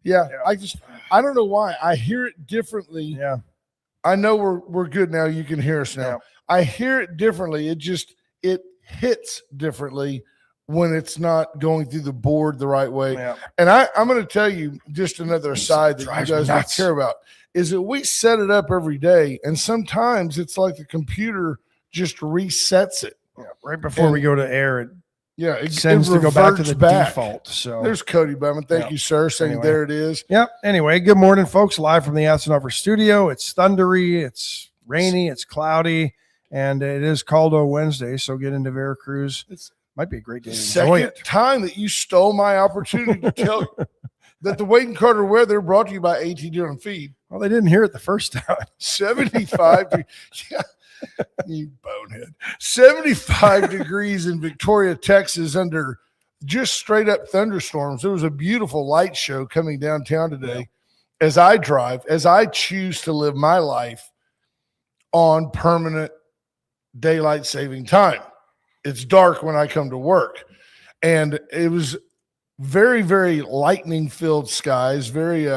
Yeah. I don't know why. I hear it differently. Yeah. I know we're good now. You can hear us now. Yeah. I hear it differently. It hits differently when it's not going through the board the right way. Yeah. And I'm going to tell you just another aside that you drives me guys don't nuts. care about is that we set it up every day, and sometimes it's like the computer just resets it. Yeah. Right before we go to air, it sends to go back to the back. default. So there's Cody Bowman. Thank you, sir. Saying Anyway. there it is. Yep. Anyway, good morning, folks. Live from the Asinover studio. It's thundery, it's rainy, it's cloudy, and it is Caldo Wednesday. So get into Veracruz. It might be a great day to enjoy Second it. time that you stole my opportunity to tell you that the Wade and Carter weather brought to you by ATD on Feed. Well, they didn't hear it the first time. 75 yeah, you bonehead. 75 degrees in Victoria, Texas, under just straight up thunderstorms. There was a beautiful light show coming downtown today. As I choose to live my life on permanent daylight saving time. It's dark when I come to work. And it was very, very lightning filled skies. Very,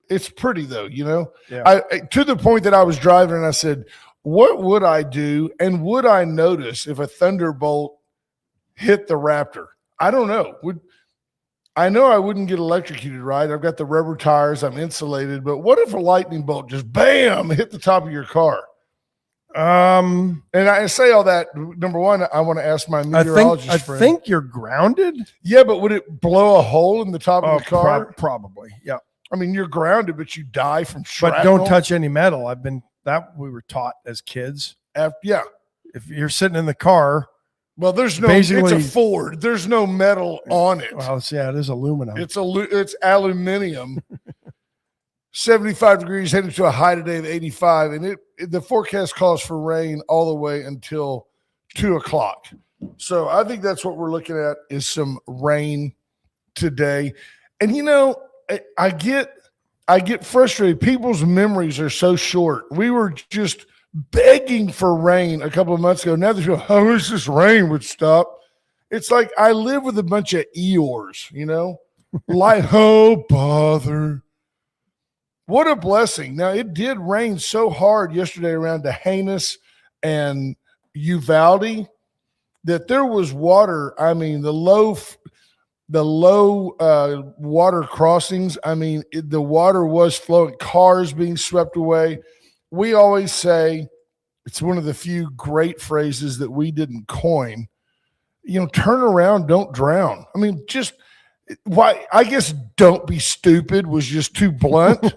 it's pretty though, you know, Yeah. To the point that I was driving and I said, what would I do? And would I notice if a thunderbolt hit the Raptor? I don't know. I know I wouldn't get electrocuted, right? I've got the rubber tires. I'm insulated. But what if a lightning bolt just bam hit the top of your car? And I say all that. Number one, I want to ask my meteorologist friend. I think you're grounded. Yeah, but would it blow a hole in the top of the car? Probably. Yeah. I mean, you're grounded, but you die from shrapnel. But don't touch any metal. We were taught as kids. Yeah. If you're sitting in the car. Well, it's a Ford. There's no metal on it. Well, yeah, it is aluminum. It's aluminum. 75 degrees, heading to a high today of 85. And the forecast calls for rain all the way until 2:00. So I think that's what we're looking at is some rain today. And, you know, I get frustrated. People's memories are so short. We were just begging for rain a couple of months ago. Now they feel, I wish this rain would stop. It's like I live with a bunch of Eeyores, you know, like, oh, bother. What a blessing. Now, it did rain so hard yesterday around Dehanis and Uvalde that there was water. I mean, the low water crossings, I mean, the water was flowing, cars being swept away. We always say, it's one of the few great phrases that we didn't coin, you know, turn around, don't drown. I mean, just why? I guess don't be stupid was just too blunt.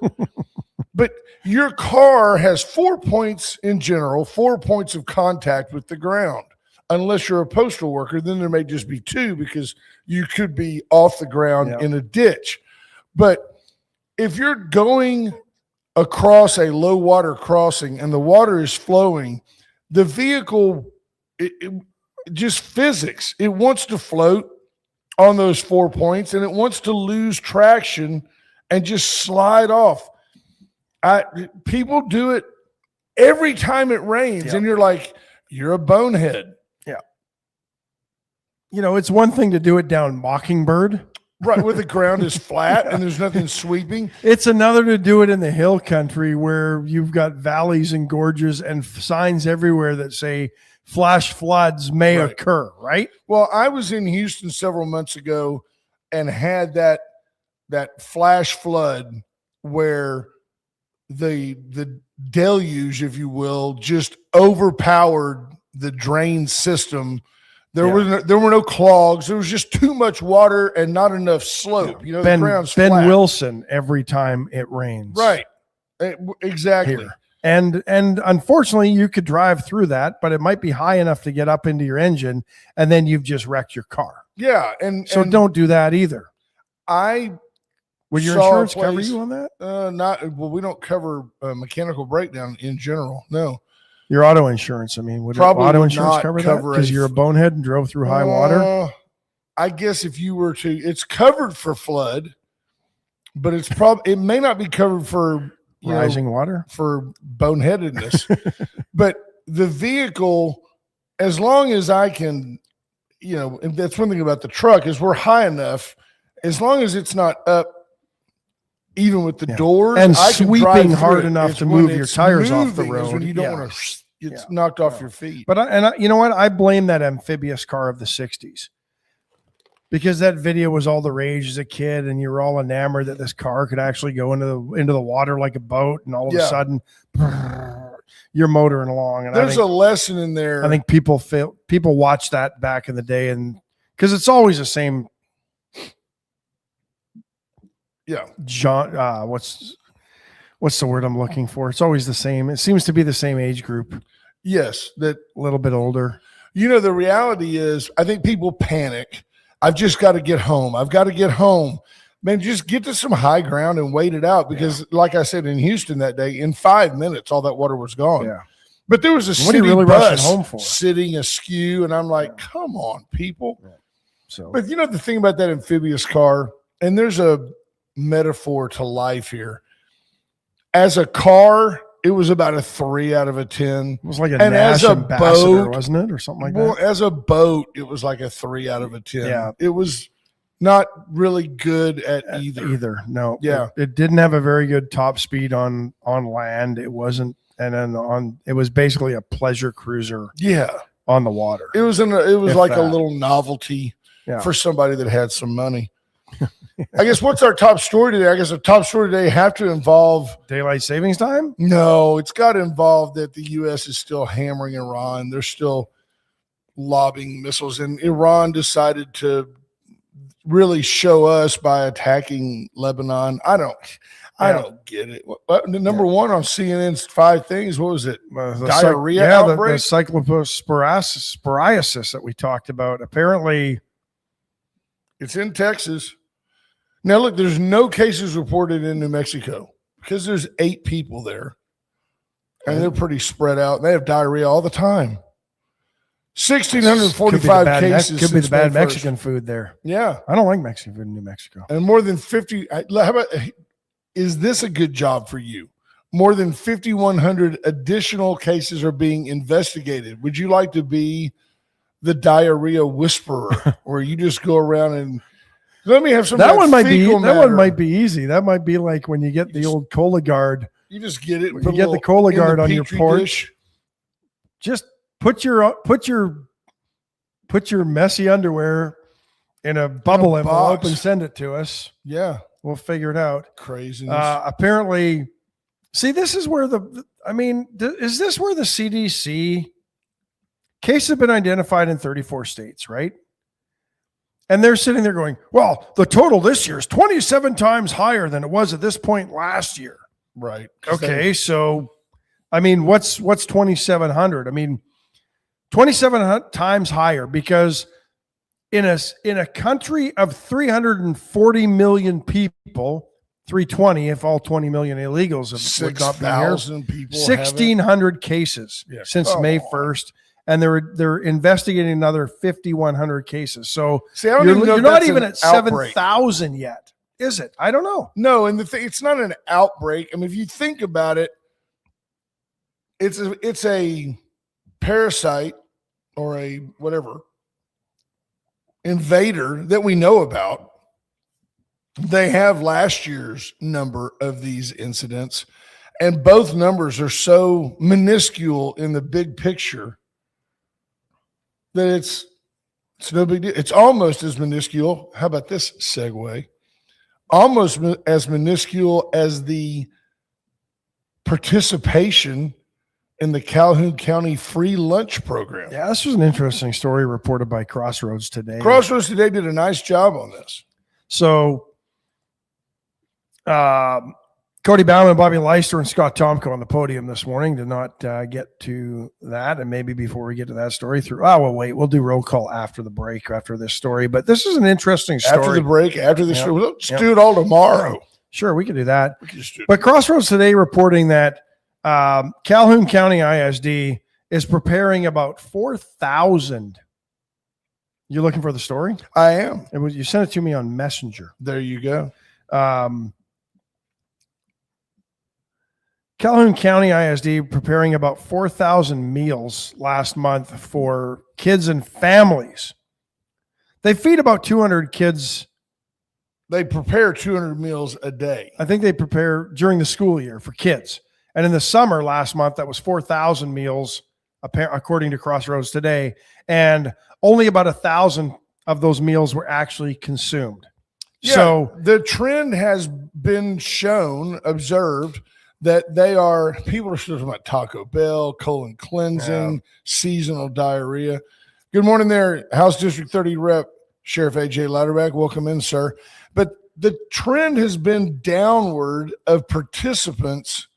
But your car has 4 points in general, 4 points of contact with the ground. Unless you're a postal worker, then there may just be 2 because you could be off the ground in a ditch. But if you're going across a low water crossing and the water is flowing, the vehicle, it just physics, it wants to float on those 4 points and it wants to lose traction and just slide off. People do it every time it rains and you're like, you're a bonehead. Yeah. You know, it's one thing to do it down Mockingbird. Right, where the ground is flat and there's nothing sweeping. It's another to do it in the hill country where you've got valleys and gorges and signs everywhere that say flash floods may occur, right? Well, I was in Houston several months ago and had that flash flood where the deluge, if you will, just overpowered the drain system. There were no clogs. There was just too much water and not enough slope. You know, the ground's flat. Ben Wilson every time it rains. Right. Exactly. Here. And unfortunately, you could drive through that, but it might be high enough to get up into your engine, and then you've just wrecked your car. Yeah, so don't do that either. Would your insurance cover you on that? We don't cover mechanical breakdown in general. No. Your auto insurance, I mean, would auto insurance cover that? Because you're a bonehead and drove through high water? I guess if you were to, it's covered for flood, but it may not be covered for rising water, for boneheadedness. But the vehicle, as long as I can, you know, and that's one thing about the truck is we're high enough, as long as it's not up even with the Yeah. doors, And I can sweeping drive through hard it. enough It's to when move your it's tires off the moving is when road. you don't Yeah. want to get knocked off your feet. But you know what? I blame that amphibious car of the 60s. Because that video was all the rage as a kid, and you were all enamored that this car could actually go into the water like a boat, and all of a sudden, you're motoring along. And there's a lesson in there. I think people watched that back in the day, and because it's always the same. Yeah, John, what's the word I'm looking for? It's always the same. It seems to be the same age group. Yes, that a little bit older. You know, the reality is, I think people panic. I've just got to get home. I've got to get home. Man, just get to some high ground and wait it out because, like I said in Houston that day, in 5 minutes, all that water was gone. Yeah. But there was a What are you city really bus rushing home for? sitting askew, and I'm like, come on, people. Yeah. So, But you know the thing about that amphibious car, and there's a metaphor to life here. As a car, it was about a 3 out of a 10. it was like a And Nash as a ambassador, boat, wasn't it, or something like Well, that? as a boat, it was like a 3 out of a 10. Yeah. It was not really good at either. No. Yeah. It didn't have a very good top speed on land. It wasn't, and then it was basically a pleasure cruiser Yeah. on the water. It was If like a that. little novelty Yeah. for somebody that had some money. I guess what's our top story today? I guess the top story today have to involve Daylight savings time? No, it's got to involve that the U.S. is still hammering Iran. They're still lobbing missiles, and Iran decided to really show us by attacking Lebanon. I don't get it. Number one on CNN's 5 things. What was it? Diarrhea the outbreak? cyclosporiasis that we talked about. Apparently, It's in Texas. Now, look, there's no cases reported in New Mexico because there's 8 people there, and they're pretty spread out. They have diarrhea all the time. 1,645 cases. Could be the since bad May 1st. Mexican food there. Yeah. I don't like Mexican food in New Mexico. And more than 50. How about, is this a good job for you? More than 5,100 additional cases are being investigated. Would you like to be the diarrhea whisperer, where you just go around and let me have some? That one might be. fecal That matter. one might be easy. That might be like when you get the old Cologuard. You just get it. You get the Cologuard on your porch. Dish. Just put your messy underwear in a bubble envelope box. and send it to us. Yeah, We'll figure it out. craziness. Apparently, see, this is where is this where the CDC cases have been identified in 34 states, right? And they're sitting there going, well, the total this year is 27 times higher than it was at this point last year. Right. Okay. So, what's 2,700? 27 times higher, because in a country of 340 million people, 320 if all 20 million illegals have not been here, 6,000 people. 1,600 cases since May 1st, and they're investigating another 5,100 cases. So See, I don't even know you're if not that's even an at outbreak. 7,000 yet, is it? I don't know. No, and it's not an outbreak. If you think about it, it's a parasite or a whatever invader that we know about. They have last year's number of these incidents, and both numbers are so minuscule in the big picture that it's no big deal. It's almost as minuscule. How about this segue? Almost as minuscule as the participation in the Calhoun County free lunch program. Yeah, this was an interesting story reported by Crossroads today. Crossroads today did a nice job on this. So, Cody Bauman, Bobby Leister, and Scott Tomko on the podium this morning. Did not get to that, and maybe before we get to that story, we'll wait. We'll do roll call after the break, after this story. But this is an interesting story. After the break, after the story, let's do it all tomorrow. Sure, we can do that. We can just do it. But Crossroads today reporting that Calhoun County ISD is preparing about 4,000. You looking for the story? I am. You sent it to me on Messenger. There you go. Calhoun County ISD preparing about 4,000 meals last month for kids and families. They feed about 200 kids They prepare 200 meals a day. I think they prepare during the school year for kids. And in the summer last month, that was 4,000 meals, according to Crossroads Today. And only about 1,000 of those meals were actually consumed. Yeah, so the trend has been observed, that people are still talking about Taco Bell, colon cleansing, seasonal diarrhea. Good morning there, House District 30 Rep, Sheriff A.J. Louderback. Welcome in, sir. But the trend has been downward of participants.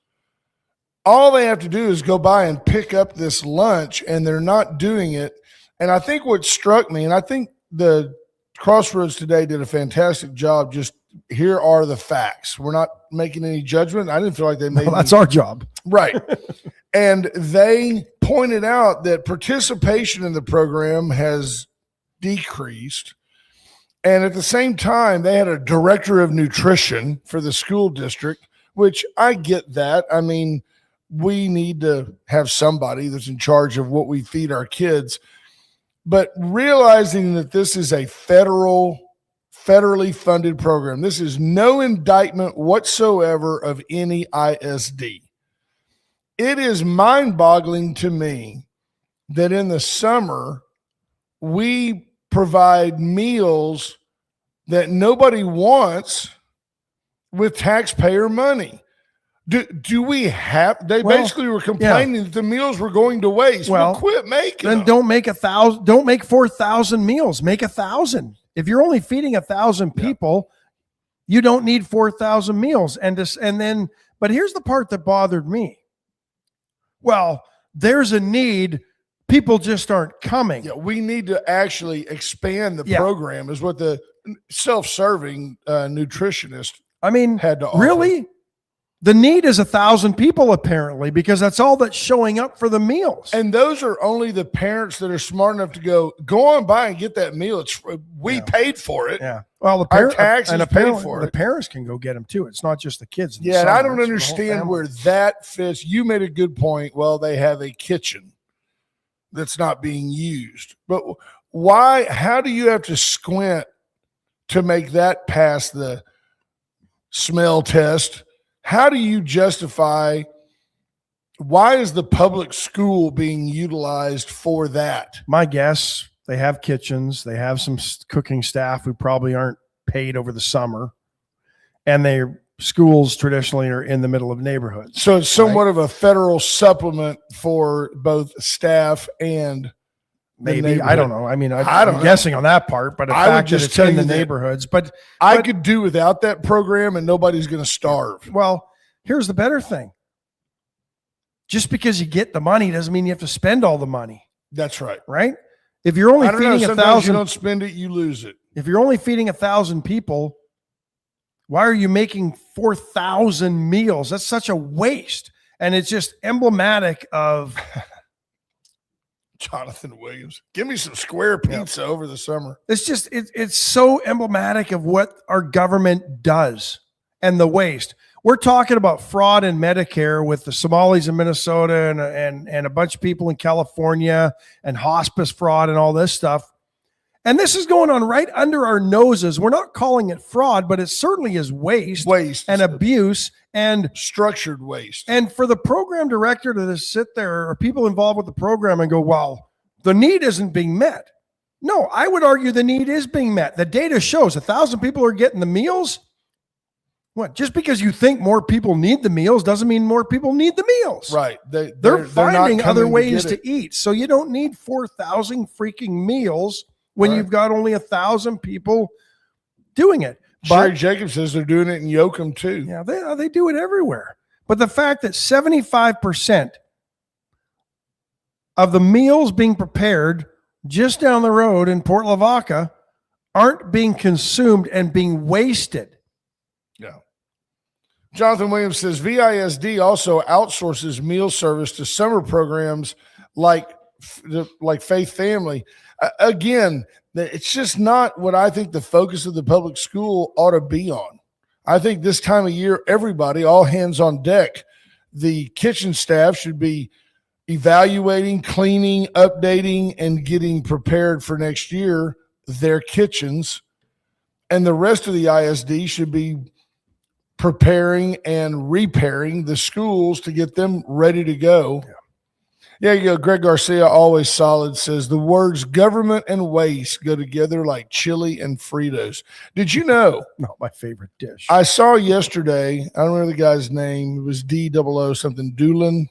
All they have to do is go by and pick up this lunch, and they're not doing it. And I think what struck me, and I think the Crossroads Today did a fantastic job. Just here are the facts. We're not making any judgment. I didn't feel like they made that's our job. Right. And they pointed out that participation in the program has decreased. And at the same time, they had a director of nutrition for the school district, which I get that. I mean, we need to have somebody that's in charge of what we feed our kids. But realizing that this is a federally funded program, this is no indictment whatsoever of any ISD. It is mind-boggling to me that in the summer, we provide meals that nobody wants with taxpayer money. Do we have? They basically were complaining that the meals were going to waste. Well, quit making them. Don't make 1,000. Don't make 4,000 meals. Make 1,000. If you're only feeding 1,000 people, you don't need 4,000 meals. But here's the part that bothered me. Well, there's a need. People just aren't coming. Yeah, we need to actually expand the program. Is what the self-serving nutritionist had to offer. Really? The need is 1,000 people, apparently, because that's all that's showing up for the meals. And those are only the parents that are smart enough to go on by and get that meal. We paid for it. Yeah. Well, our taxes paid for it. The parents can go get them too. It's not just the kids. Yeah, and I don't understand where that fits. You made a good point. Well, they have a kitchen that's not being used. But why? How do you have to squint to make that pass the smell test? How do you justify, why is the public school being utilized for that? My guess, they have kitchens. They have some cooking staff who probably aren't paid over the summer. And their schools traditionally are in the middle of neighborhoods. So it's somewhat of a federal supplement for both staff and maybe. I don't know. I mean, I'm guessing on that part, but the fact that it's in the neighborhoods. But I could do without that program and nobody's going to starve. Well, here's the better thing. Just because you get the money doesn't mean you have to spend all the money. That's right. Right? If you're only feeding 1,000, you don't spend it, you lose it. If you're only feeding 1,000 people, why are you making 4,000 meals? That's such a waste. And it's just emblematic of Jonathan Williams. Give me some square pizza over the summer. It's just, it's so emblematic of what our government does and the waste. We're talking about fraud in Medicare with the Somalis in Minnesota and a bunch of people in California and hospice fraud and all this stuff. And this is going on right under our noses. We're not calling it fraud, but it certainly is waste and abuse and structured waste. And for the program director to sit there or people involved with the program and go, well, the need isn't being met. No, I would argue the need is being met. The data shows 1,000 people are getting the meals. What? Just because you think more people need the meals doesn't mean more people need the meals. Right. They're finding other ways to eat. So you don't need 4,000 freaking meals when you've got only 1,000 people doing it. Sherry Jacobs says they're doing it in Yoakum too. Yeah, they do it everywhere. But the fact that 75% of the meals being prepared just down the road in Port Lavaca aren't being consumed and being wasted. Yeah. Jonathan Williams says VISD also outsources meal service to summer programs like Faith Family. Again, it's just not what I think the focus of the public school ought to be on. I think this time of year, everybody, all hands on deck. The kitchen staff should be evaluating, cleaning, updating, and getting prepared for next year their kitchens. And the rest of the ISD should be preparing and repairing the schools to get them ready to go. Yeah, you go. Greg Garcia, always solid, says the words government and waste go together like chili and Fritos. Did you know? Not my favorite dish. I saw yesterday, I don't remember the guy's name. It was D-O-O something, Doolin,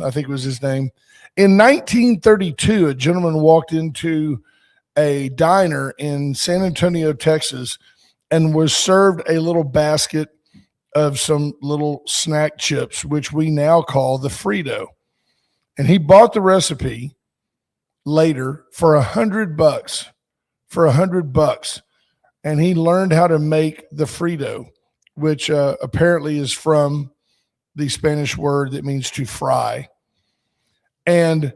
I think was his name. In 1932, a gentleman walked into a diner in San Antonio, Texas, and was served a little basket of some little snack chips, which we now call the Frito. And he bought the recipe later for $100, and he learned how to make the Frito, which apparently is from the Spanish word that means to fry. And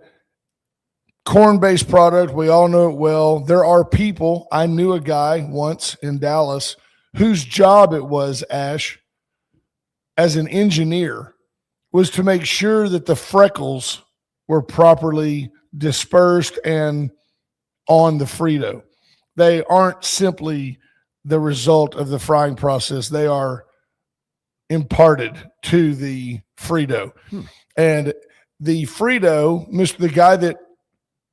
corn-based product, we all know it well. There are people, I knew a guy once in Dallas whose job it was, Ash, as an engineer, was to make sure that the freckles were properly dispersed and on the Frito. They aren't simply the result of the frying process. They are imparted to the Frito. And the Frito, the guy that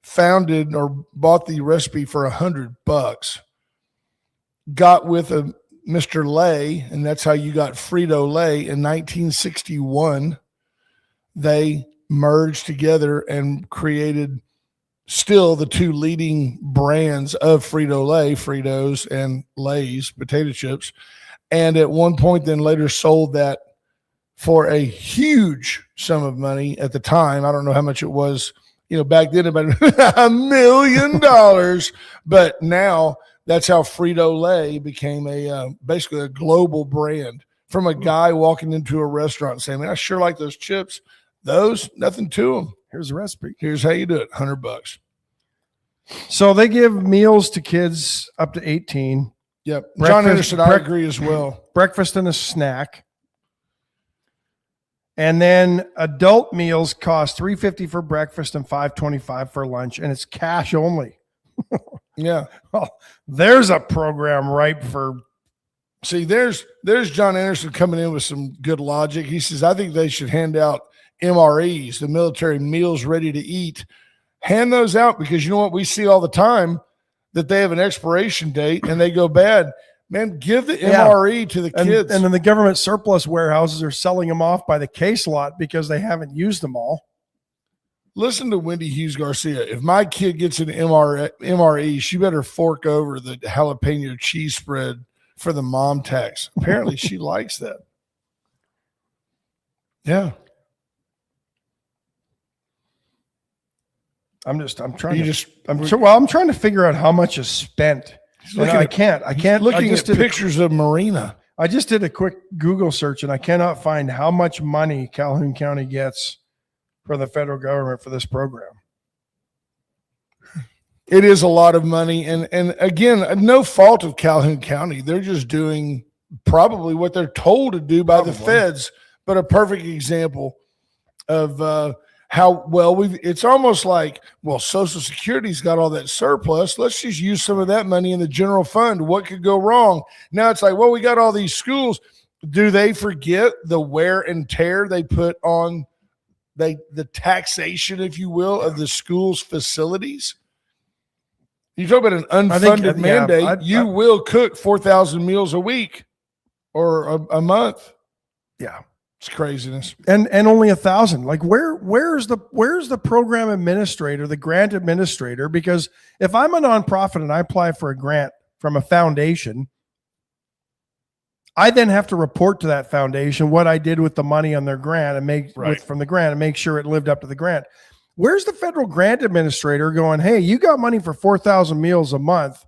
founded or bought the recipe for $100, got with a Mr. Lay, and that's how you got Frito-Lay in 1961. They merged together and created still the two leading brands of Frito-Lay, Fritos and Lay's potato chips. And at one point then later sold that for a huge sum of money at the time. I don't know how much it was, back then, about $1 million. But now that's how Frito-Lay became basically a global brand, from a guy walking into a restaurant and saying, man, I sure like those chips. Those, nothing to them. Here's the recipe. Here's how you do it. $100. So they give meals to kids up to 18. Yep. John Anderson, I agree as well. Breakfast and a snack. And then adult meals cost $3.50 for breakfast and $5.25 for lunch, and it's cash only. Yeah. Well, there's a program ripe for. See, there's John Anderson coming in with some good logic. He says, I think they should hand out MREs, the military meals ready to eat. Hand those out, because you know what we see all the time, that they have an expiration date and they go bad. Man, give the MRE to the kids. And then the government surplus warehouses are selling them off by the case lot because they haven't used them all. Listen to Wendy Hughes Garcia. If my kid gets an MRE, she better fork over the jalapeno cheese spread for the mom tax. Apparently she likes that. Yeah. I'm trying to figure out how much is spent. I can't. Looking at pictures of Marina. I just did a quick Google search and I cannot find how much money Calhoun County gets from the federal government for this program. It is a lot of money. And again, no fault of Calhoun County. They're just doing probably what they're told to do by the feds, but a perfect example of how well it's almost like, well, Social Security's got all that surplus. Let's just use some of that money in the general fund. What could go wrong? Now it's like, well, we got all these schools. Do they forget the wear and tear they put on the taxation, if you will, of the school's facilities? You talk about an unfunded mandate. You will cook 4,000 meals a week or a month. Yeah. It's craziness. And only 1,000. Like where's the program administrator, the grant administrator? Because if I'm a nonprofit and I apply for a grant from a foundation, I then have to report to that foundation what I did with the money on their grant and from the grant and make sure it lived up to the grant. Where's the federal grant administrator going, hey, you got money for 4,000 meals a month.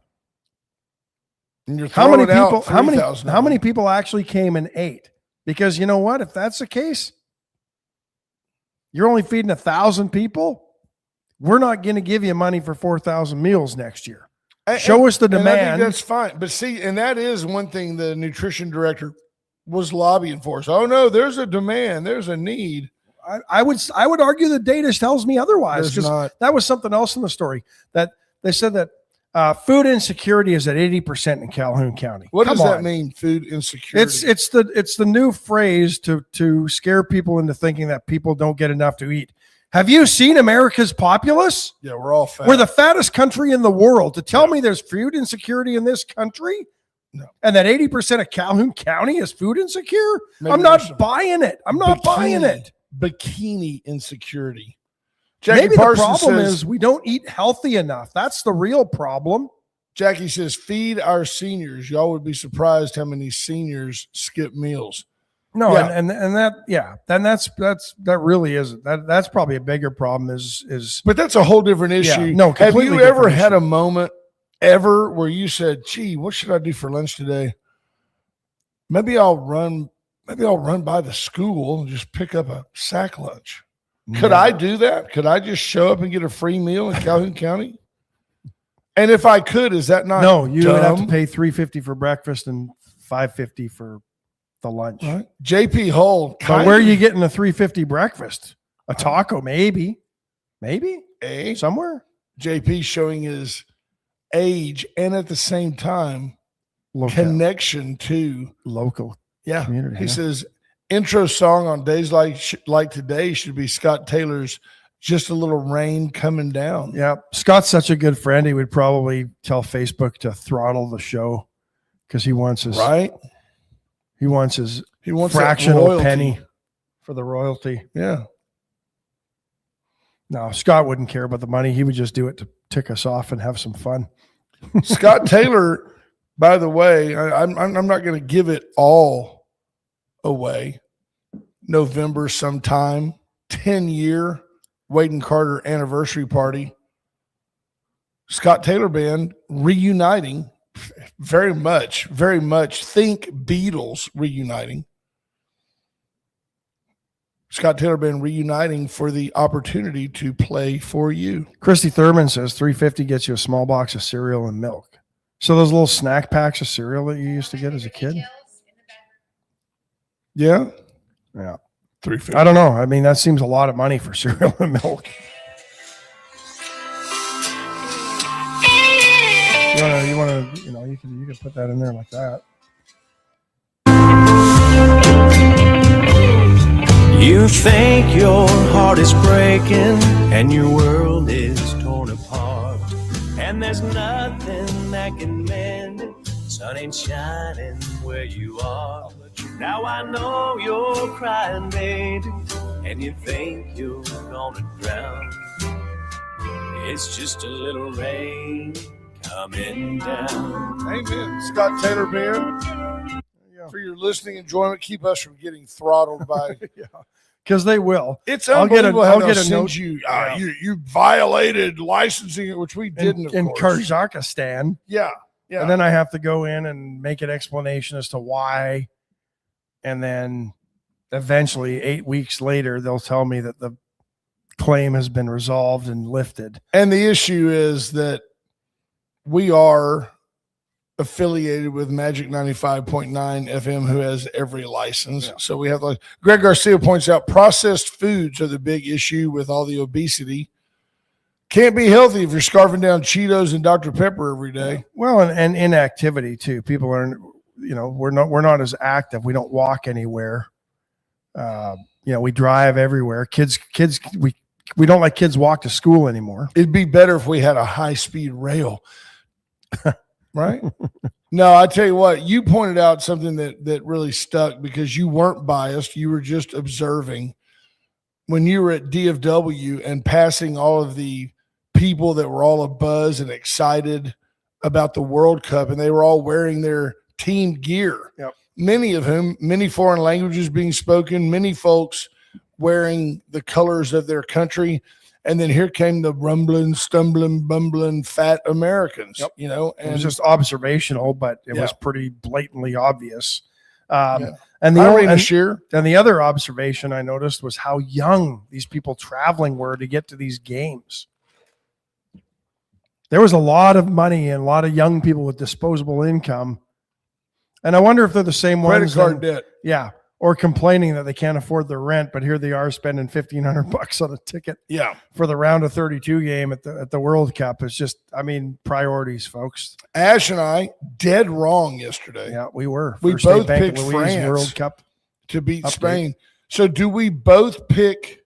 And you're how many people actually came and ate? Because you know what? If that's the case, you're only feeding 1,000 people. We're not going to give you money for 4,000 meals next year. Show us the demand. I think that's fine. But see, and that is one thing the nutrition director was lobbying for. So, no, there's a demand. There's a need. I would argue the data tells me otherwise. Because that was something else in the story that they said that Food insecurity is at 80% in Calhoun County. What Come does that on. mean? Food insecurity. It's the new phrase to scare people into thinking that people don't get enough to eat. Have you seen America's populace? Yeah, we're all fat. We're the fattest country in the world. To tell me there's food insecurity in this country, no, and that 80% of Calhoun County is food insecure, Maybe I'm not buying it. I'm not buying it. Bikini insecurity. Jackie Maybe Parsons the problem says, is we don't eat healthy enough. That's the real problem. Jackie says, feed our seniors. Y'all would be surprised how many seniors skip meals. No, Yeah. and that, yeah, then that really isn't. That's probably a bigger problem is But that's a whole different issue. Yeah, no, have completely you ever different had issue. a moment ever where you said, gee, what should I do for lunch today? Maybe I'll run by the school and just pick up a sack lunch. Could I do that? Could I just show up and get a free meal in Calhoun County? And if I could, is that not No, you would have to dumb? pay $3.50 for breakfast and $5.50 for the lunch. Right? JP Hull. But where are you getting the $3.50 breakfast? A taco, maybe somewhere. JP showing his age and at the same time Local. connection to Local. yeah. Community, He yeah. says intro song on days like today should be Scott Taylor's "Just a Little Rain Coming Down." Yeah, Scott's such a good friend. He would probably tell Facebook to throttle the show because he wants his Right? he wants his He wants that fractional royalty. penny for the royalty. Yeah. No, Scott wouldn't care about the money. He would just do it to tick us off and have some fun. Scott Taylor, by the way, I'm not going to give it all away. November sometime, 10-year Wade and Carter anniversary party. Scott Taylor Band reuniting, very much think Beatles reuniting. Scott Taylor Band reuniting for the opportunity to play for you. Christy Thurman says $3.50 gets you a small box of cereal and milk. So those little snack packs of cereal that you used to get as a kid? Yeah, Yeah. $3.50. I don't know. I mean, that seems a lot of money for cereal and milk. You want to, you can put that in there like that. You think your heart is breaking and your world is torn apart, and there's nothing that can mend it. Sun ain't shining where you are. Now I know you're crying, baby, and you think you're gonna drown. It's just a little rain coming down. Amen. Scott Taylor Band, for your listening enjoyment, keep us from getting throttled by. Yeah, because they will. It's I'll get a- unbelievable I'll how get they'll a send note. you, Yeah. you violated licensing, which we didn't, in of course. Kazakhstan. Yeah. And then I have to go in and make an explanation as to why. And then eventually 8 weeks later, they'll tell me that the claim has been resolved and lifted. And the issue is that we are affiliated with Magic 95.9 FM, who has every license. Yeah. So we have, like Greg Garcia points out, processed foods are the big issue with all the obesity. Can't be healthy if you're scarfing down Cheetos and Dr. Pepper every day. Well, and inactivity too. People are, we're not as active. We don't walk anywhere. We drive everywhere. Kids, we don't let kids walk to school anymore. It'd be better if we had a high-speed rail. Right? No, I tell you what, you pointed out something that really stuck because you weren't biased. You were just observing when you were at DFW and passing all of the people that were all abuzz and excited about the World Cup, and they were all wearing their team gear. Yep. Many of whom, many foreign languages being spoken, many folks wearing the colors of their country. And then here came the rumbling, stumbling, bumbling, fat Americans, Yep. And It was just observational, but it Yeah. was pretty blatantly obvious. Yeah. And Irene Shear. and the other observation I noticed was how young these people traveling were to get to these games. There was a lot of money and a lot of young people with disposable income. And I wonder if they're the same Credit ones. card debt. Yeah. or complaining that they can't afford their rent, but here they are spending $1,500 on a ticket Yeah. for the round of 32 game at the World Cup. It's just, I mean, priorities, folks. Ash and I dead wrong yesterday. Yeah, we were. We First State both Bank picked Louise France World Cup to beat update. Spain. So do we both pick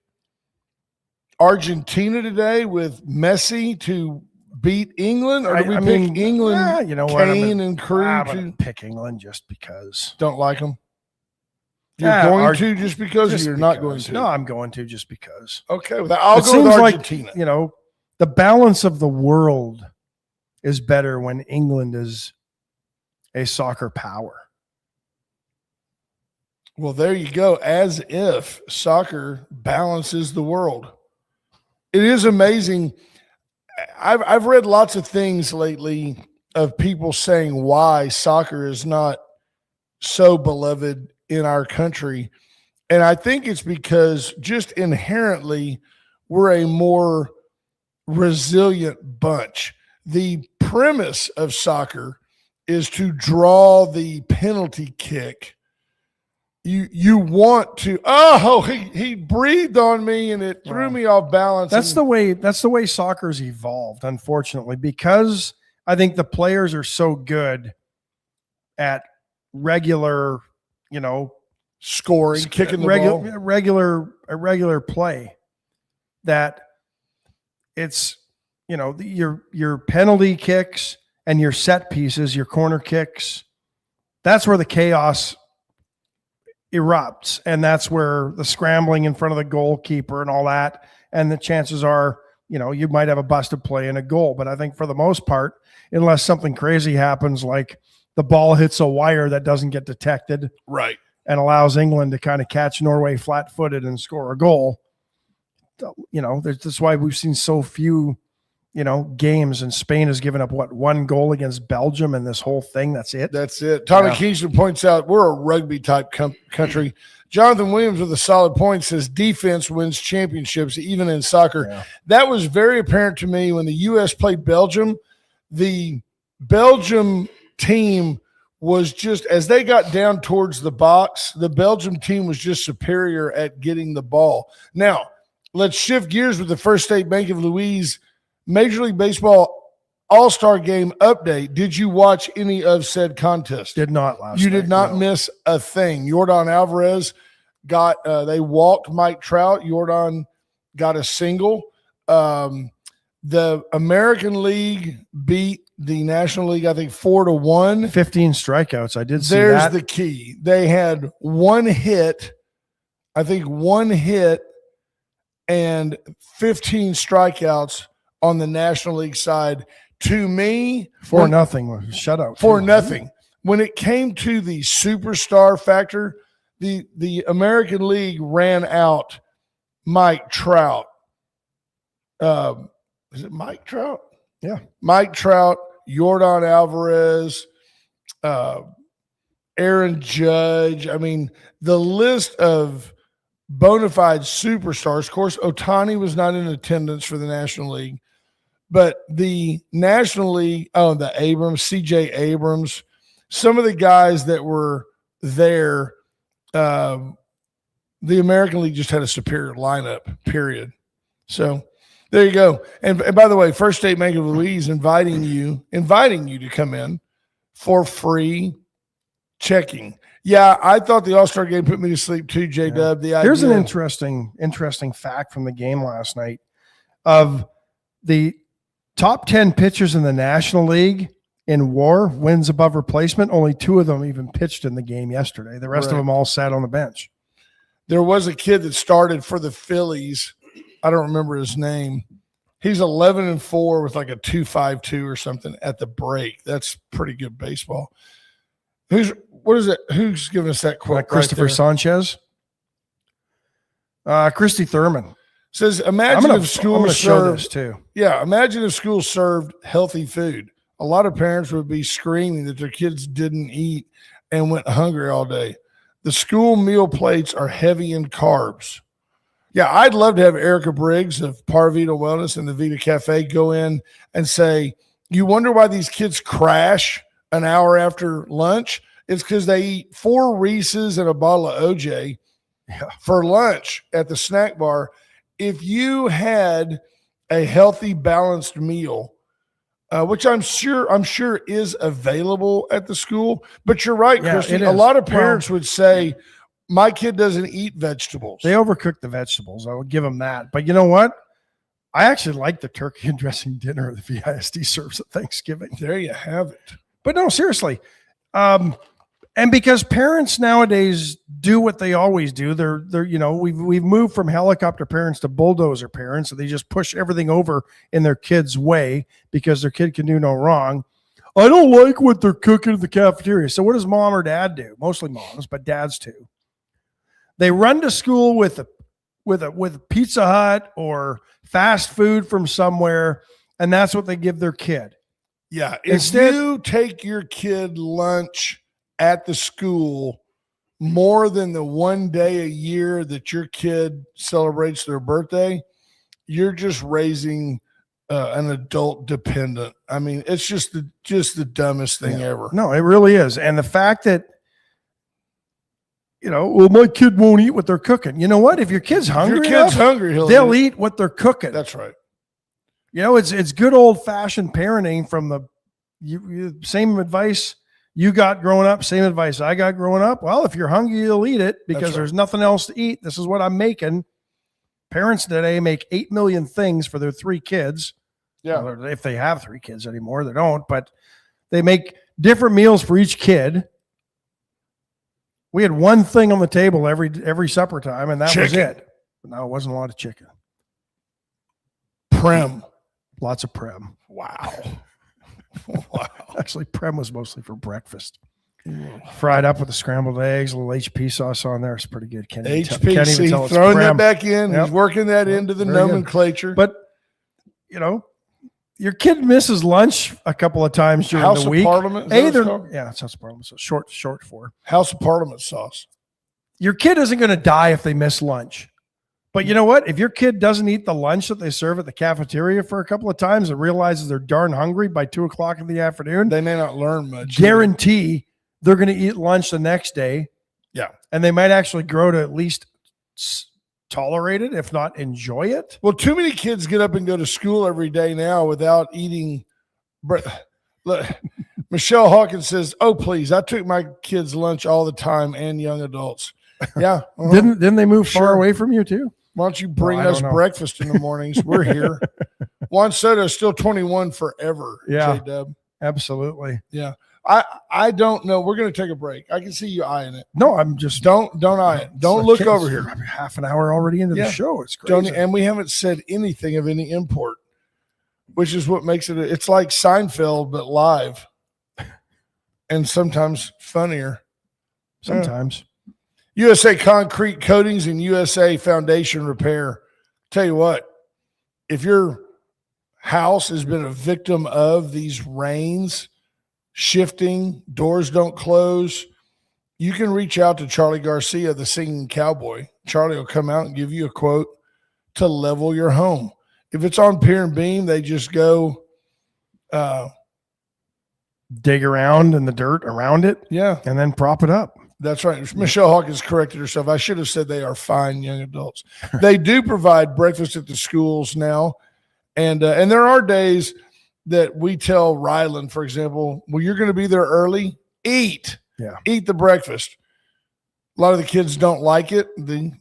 Argentina today with Messi to beat England, or do we pick England, yeah, you know what? Kane and Crew I'm to gonna pick England just because. don't like them? You're Yeah, going to just because, Just or you're not because. going to? No, I'm going to just because. Okay, well, I'll It go with seems like, Argentina. you know, the balance of the world is better when England is a soccer power. Well, there you go. As if soccer balances the world. It is amazing. I've read lots of things lately of people saying why soccer is not so beloved in our country. And I think it's because just inherently we're a more resilient bunch. The premise of soccer is to draw the penalty kick. You want to, he breathed on me and it threw me off balance. That's the way soccer's evolved, unfortunately, because I think the players are so good at regular, you know, scoring, kicking the ball. regular play, that it's, you know, your penalty kicks and your set pieces, your corner kicks. That's where the chaos erupts, and that's where the scrambling in front of the goalkeeper and all that, and the chances are, you know, you might have a busted play and a goal. But I think for the most part, unless something crazy happens, like the ball hits a wire that doesn't get detected, right, and allows England to kind of catch Norway flat-footed and score a goal, you know, that's why we've seen so few, you know, games. And Spain has given up one goal against Belgium in this whole thing. That's it. That's it. Tommy Kingston points out we're a rugby type country. Jonathan Williams with a solid point says defense wins championships even in soccer. Yeah. That was very apparent to me when the U.S. played Belgium. The Belgium team was just, as they got down towards the box, the Belgium team was just superior at getting the ball. Now, let's shift gears with the First State Bank of Louise Major League Baseball All-Star Game update. Did you watch any of said contest? Did not last You night, did not miss a thing. Yordan Alvarez got they walked Mike Trout. Yordan got a single. The American League beat the National League, I think, 4-1. 15 strikeouts. I did see There's that. the key. They had one hit and 15 strikeouts on the National League side. To me, 4-0 shutout. for nothing. When it came to the superstar factor, the American League ran out Mike Trout. Is it Mike Trout? Yeah. Mike Trout, Yordan Alvarez, Aaron Judge. I mean, the list of bona fide superstars. Of course, Ohtani was not in attendance for the National League, but the National League, the Abrams, CJ Abrams, some of the guys that were there, the American League just had a superior lineup, period. So there you go. And by the way, First State Bank of Louise inviting you to come in for free checking. Yeah, I thought the All-Star game put me to sleep too, J-Dub. Here's an interesting fact from the game last night. Of the top 10 pitchers in the National League in WAR, wins above replacement, only 2 of them even pitched in the game yesterday. The rest of them all sat on the bench. There was a kid that started for the Phillies. I don't remember his name. He's 11-4 with like a 2.52 or something at the break. That's pretty good baseball. Who's giving us that quote? Christopher right Sanchez. Christy Thurman says, "Imagine if schools served this too. Yeah, imagine if schools served healthy food. A lot of parents would be screaming that their kids didn't eat and went hungry all day. The school meal plates are heavy in carbs." Yeah, I'd love to have Erica Briggs of Parvita Wellness and the Vita Cafe go in and say, "You wonder why these kids crash an hour after lunch? It's because they eat 4 Reese's and a bottle of OJ for lunch at the snack bar. If you had a healthy, balanced meal, which I'm sure is available at the school, but you're right, Christy. A lot of parents would say, my kid doesn't eat vegetables. They overcook the vegetables. I would give them that. But you know what? I actually like the turkey and dressing dinner the VISD serves at Thanksgiving. There you have it. But no, seriously. And because parents nowadays do what they always do, they're we've moved from helicopter parents to bulldozer parents, and they just push everything over in their kid's way because their kid can do no wrong. I don't like what they're cooking in the cafeteria. So what does mom or dad do? Mostly moms, but dads too. They run to school with a Pizza Hut or fast food from somewhere, and that's what they give their kid. Yeah. Instead, you take your kid lunch at the school more than the one day a year that your kid celebrates their birthday, you're just raising an adult dependent. I mean, it's just the dumbest thing ever. No, it really is. And the fact that, well, my kid won't eat what they're cooking. You know what? If your kid's hungry, they'll eat what they're cooking. That's right. It's good old fashioned parenting from the same advice you got growing up, same advice I got growing up. Well, if you're hungry, you'll eat it because there's nothing else to eat. This is what I'm making. Parents today make 8 million things for their 3 kids. Yeah. Well, if they have 3 kids anymore, they don't, but they make different meals for each kid. We had one thing on the table every supper time, and that was it. But no, it wasn't a lot of chicken. Prem. Lots of Prem. Wow. Wow. Actually, Prem was mostly for breakfast. Fried up with the scrambled eggs, a little HP sauce on there. It's pretty good. HPC, throwing that back in. Yep. He's working that into the nomenclature. Good. But, your kid misses lunch a couple of times during the week. House of Parliament? It's House of Parliament. So short for House of Parliament sauce. Your kid isn't going to die if they miss lunch. But you know what? If your kid doesn't eat the lunch that they serve at the cafeteria for a couple of times and realizes they're darn hungry by 2:00 in the afternoon, they may not learn much. Guarantee they're going to eat lunch the next day. Yeah. And they might actually grow to at least tolerate it, if not enjoy it. Well, too many kids get up and go to school every day now without eating. Look, Michelle Hawkins says, "Oh, please, I took my kids' lunch all the time and young adults." Yeah. Didn't they move far away from you too? Why don't you bring us breakfast in the mornings? We're here. Juan Soto is still 21 forever. Yeah, J-Dub. Absolutely. Yeah. I don't know. We're going to take a break. I can see you eyeing it. No, I'm just don't eye it. Don't look over here. Half an hour already into the show. It's crazy. And we haven't said anything of any import, which is what makes it. It's like Seinfeld, but live, and sometimes funnier. Sometimes. USA Concrete Coatings and USA Foundation Repair. Tell you what, if your house has been a victim of these rains, shifting, doors don't close, you can reach out to Charlie Garcia, the singing cowboy. Charlie will come out and give you a quote to level your home. If it's on pier and beam, they just go dig around in the dirt around it. Yeah. And then prop it up. That's right. Michelle Hawkins corrected herself. I should have said they are fine young adults. They do provide breakfast at the schools now. And there are days that we tell Ryland, for example, well, you're going to be there early. Eat the breakfast. A lot of the kids don't like it.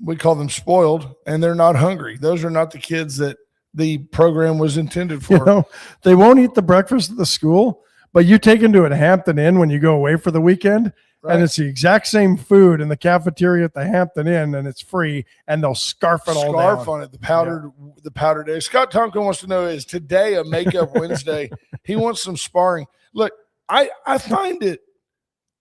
We call them spoiled, and they're not hungry. Those are not the kids that the program was intended for. They won't eat the breakfast at the school, but you take them to a Hampton Inn when you go away for the weekend. Right. And it's the exact same food in the cafeteria at the Hampton Inn, and it's free, and they'll scarf it all down. Scarf on it, the powdered egg. Scott Tomko wants to know, is today a makeup Wednesday? He wants some sparring. Look, I find it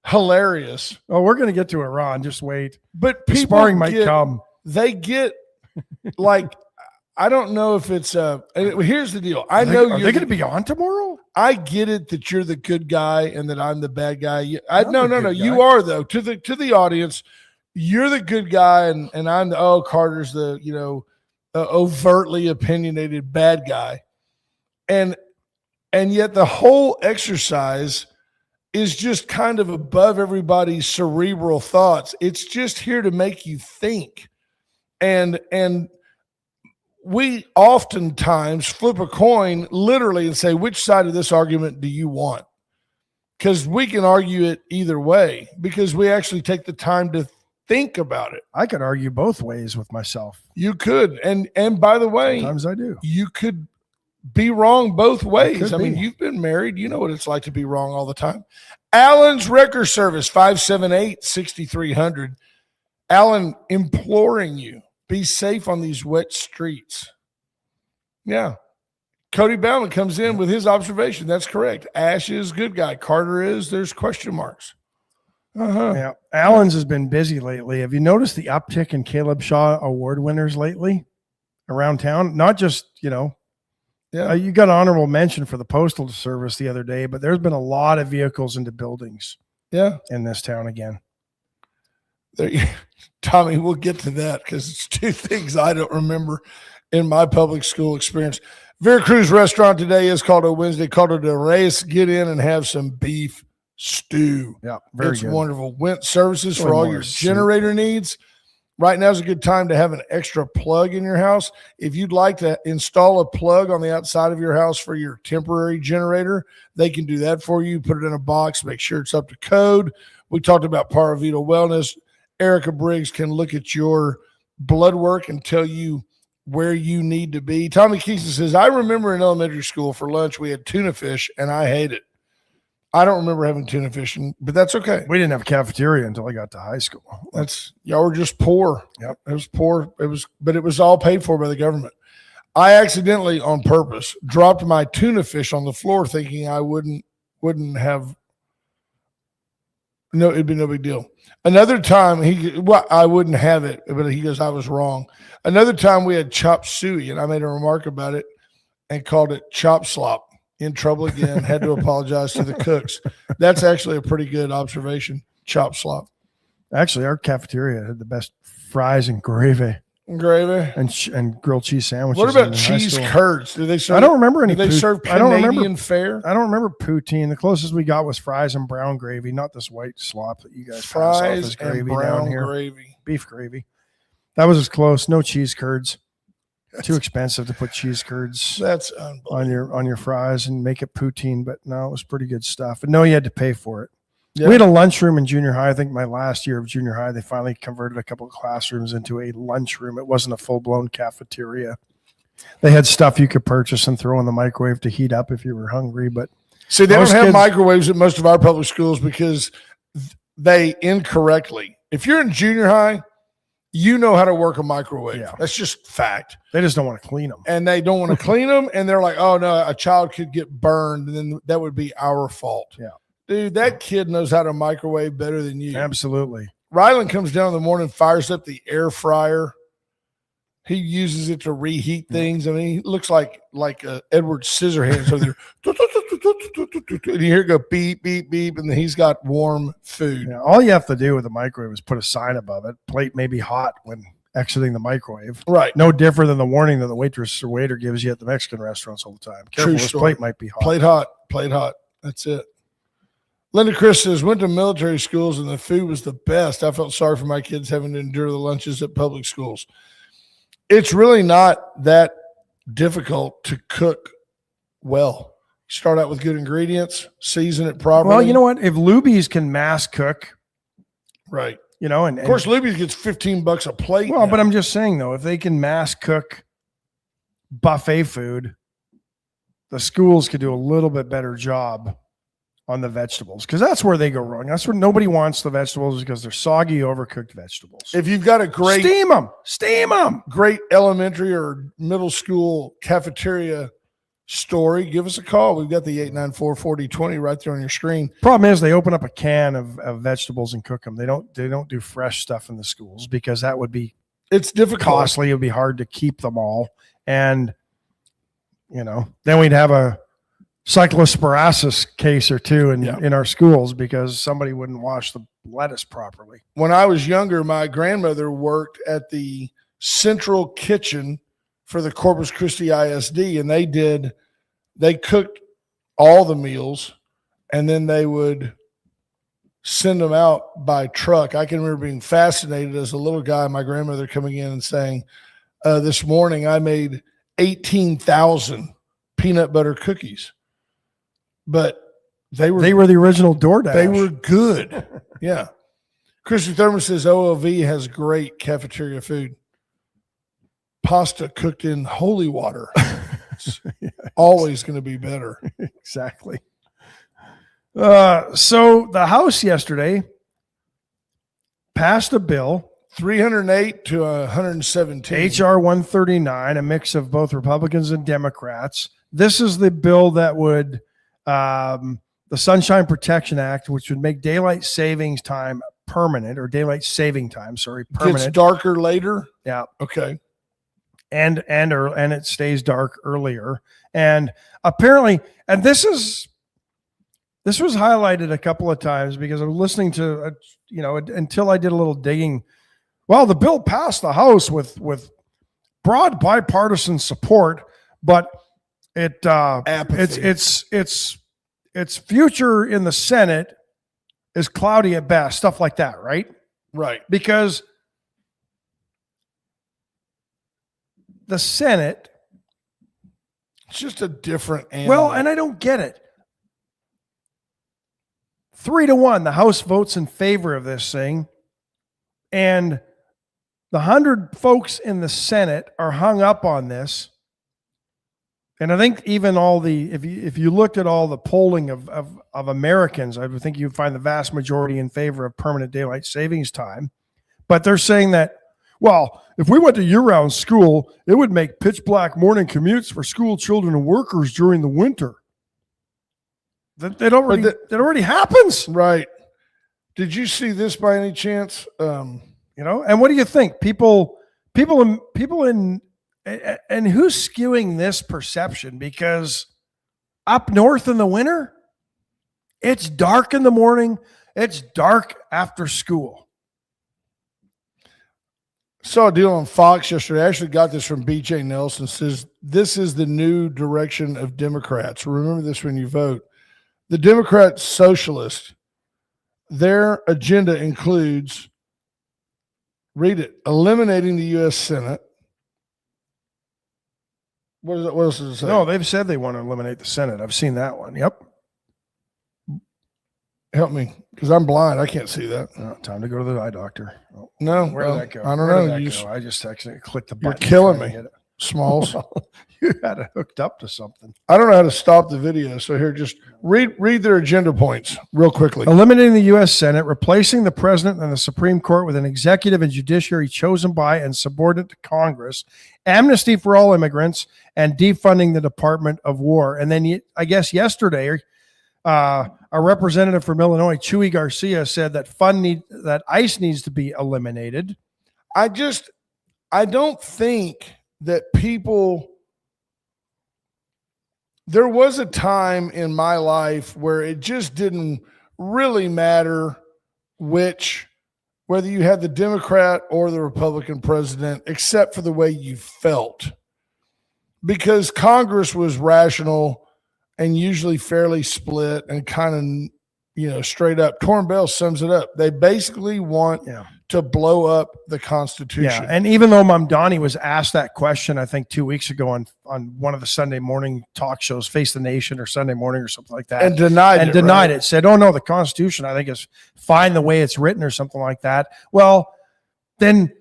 hilarious. Oh, we're going to get to it, Ron. Just wait. But the sparring might come. They get like, I don't know if it's here's the deal. Are they going to be on tomorrow? I get it that you're the good guy and that I'm the bad guy. No. You are, though. To the audience, you're the good guy and I'm Carter's the overtly opinionated bad guy. And yet the whole exercise is just kind of above everybody's cerebral thoughts. It's just here to make you think. And we oftentimes flip a coin literally and say, which side of this argument do you want? Because we can argue it either way because we actually take the time to think about it. I could argue both ways with myself. You could. And by the way, sometimes I do. You could be wrong both ways. I mean, be. you've been married. You know what it's like to be wrong all the time. Alan's Wrecker Service, 578-6300. Alan imploring you, be safe on these wet streets. Yeah. Cody Bowman comes in with his observation. That's correct. Ash is good guy. Carter is. There's question marks. Yeah. Alan's has been busy lately. Have you noticed the uptick in Caleb Shaw award winners lately around town? Not just, you got an honorable mention for the Postal Service the other day, but there's been a lot of vehicles into buildings. Yeah. In this town again. Tommy, we'll get to that because it's two things I don't remember in my public school experience. Veracruz restaurant today is called a Wednesday, called it a race. Get in and have some beef stew. Yeah, very good. Wonderful. Went services for all your generator needs. Right now is a good time to have an extra plug in your house. If you'd like to install a plug on the outside of your house for your temporary generator, they can do that for you. Put it in a box, make sure it's up to code. We talked about Paravita Wellness. Erica Briggs can look at your blood work and tell you where you need to be. Tommy Keeson says, I remember in elementary school for lunch, we had tuna fish and I hate it. I don't remember having tuna fishing, but that's okay. We didn't have a cafeteria until I got to high school. Y'all were just poor. Yep. It was poor. But it was all paid for by the government. I accidentally on purpose dropped my tuna fish on the floor thinking I wouldn't have. No, it'd be no big deal. Another time I wouldn't have it, but he goes, I was wrong. Another time we had chop suey and I made a remark about it and called it chop slop. In trouble again, had to apologize to the cooks. That's actually a pretty good observation. Chop slop. Actually, our cafeteria had the best fries and gravy. And grilled cheese sandwiches. What about cheese curds? Do they serve? I don't remember any. Do they serve Canadian fare? I don't remember poutine. The closest we got was fries and brown gravy, not this white slop that you guys pass off as gravy and brown down here. Gravy, beef gravy. That was as close. No cheese curds. Too expensive to put cheese curds on your fries and make it poutine, but no, it was pretty good stuff. But no, you had to pay for it. Yeah. We had a lunchroom in junior high. I think my last year of junior high, they finally converted a couple of classrooms into a lunchroom. It wasn't a full-blown cafeteria. They had stuff you could purchase and throw in the microwave to heat up if you were hungry. But see, they don't have microwaves at most of our public schools because they incorrectly. If you're in junior high, you know how to work a microwave. Yeah. That's just fact. They just don't want to clean them. And they don't want to clean them. And they're like, oh, no, a child could get burned. And then that would be our fault. Yeah. Dude, that kid knows how to microwave better than you. Absolutely. Ryland comes down in the morning, fires up the air fryer. He uses it to reheat things. I mean, he looks like Edward Scissorhands over there. And you hear it go beep, beep, beep, and then he's got warm food. Yeah, all you have to do with the microwave is put a sign above it. Plate may be hot when exiting the microwave. Right. No different than the warning that the waitress or waiter gives you at the Mexican restaurants all the time. Careful, this plate might be hot. Plate hot. That's it. Linda Chris says, went to military schools and the food was the best. I felt sorry for my kids having to endure the lunches at public schools. It's really not that difficult to cook well. Start out with good ingredients, season it properly. Well, you know what? If Luby's can mass cook, right? You know, and of course, Luby's gets $15 a plate. Well, but I'm just saying though, if they can mass cook buffet food, the schools could do a little bit better job on the vegetables, because that's where they go wrong. That's where nobody wants the vegetables, because they're soggy, overcooked vegetables. If you've got a great steam them, great elementary or middle school cafeteria story, give us a call. We've got the 894-4020 right there on your screen. Problem is, they open up a can of vegetables and cook them. They don't do fresh stuff in the schools, because that would be difficult, costly. It would be hard to keep them all, and then we'd have a cyclosporiasis case or two in our schools because somebody wouldn't wash the lettuce properly. When I was younger, my grandmother worked at the central kitchen for the Corpus Christi ISD, and they cooked all the meals, and then they would send them out by truck. I can remember being fascinated as a little guy, my grandmother coming in and saying, this morning I made 18,000 peanut butter cookies, but they were the original DoorDash. They were good. Yeah. Christian Thurman says OLV has great cafeteria food. Pasta cooked in holy water. It's always going to be better. Exactly. So the House yesterday passed a bill, 308 to 117. HR 139, a mix of both Republicans and Democrats. This is the bill that would, the Sunshine Protection Act, which would make daylight savings time permanent, or daylight saving time, permanent. Gets darker later. Yeah. Okay. And it stays dark earlier. And apparently, and this was highlighted a couple of times because I was listening to, until I did a little digging. Well, the bill passed the House with broad bipartisan support, but its future in the Senate is cloudy at best, stuff like that, right? Right. Because the Senate, it's just a different animal. well, and I don't get it. 3-1, the House votes in favor of this thing, and the 100 folks in the Senate are hung up on this. And I think even all the, if you looked at all the polling of Americans, I would think you'd find the vast majority in favor of permanent daylight savings time. But they're saying that, well, if we went to year-round school, it would make pitch black morning commutes for school children and workers during the winter. That already happens. Right. Did you see this by any chance? And what do you think? People in and who's skewing this perception? Because up north in the winter, it's dark in the morning, it's dark after school. Saw a deal on Fox yesterday. I actually got this from BJ Nelson. Says this is the new direction of Democrats. Remember this when you vote. The Democrat Socialists, their agenda includes, read it, eliminating the U.S. Senate. What else does it say? No, they've said they want to eliminate the Senate. I've seen that one. Yep. Help me, because I'm blind. I can't see that. Oh, time to go to the eye doctor. Oh, no. Where did that go? I don't Where know. did that go? I just accidentally clicked the button. You're killing me. Smalls. You had it hooked up to something. I don't know how to stop the video. So here, just read their agenda points real quickly. Eliminating the U.S. Senate, replacing the president and the Supreme Court with an executive and judiciary chosen by and subordinate to Congress, amnesty for all immigrants, and defunding the Department of War. And then I guess yesterday, a representative from Illinois, Chuy Garcia, said that ICE needs to be eliminated. I don't think that there was a time in my life where it just didn't really matter whether you had the Democrat or the Republican president, except for the way you felt, because Congress was rational and usually fairly split and kind of, straight up. Torrin Bell sums it up. They basically want to blow up the Constitution. Yeah, and even though Mamdani was asked that question, I think 2 weeks ago on one of the Sunday morning talk shows, Face the Nation or Sunday Morning or something like that, and denied it, said, "Oh no, the Constitution, I think, is fine the way it's written," or something like that. Well, then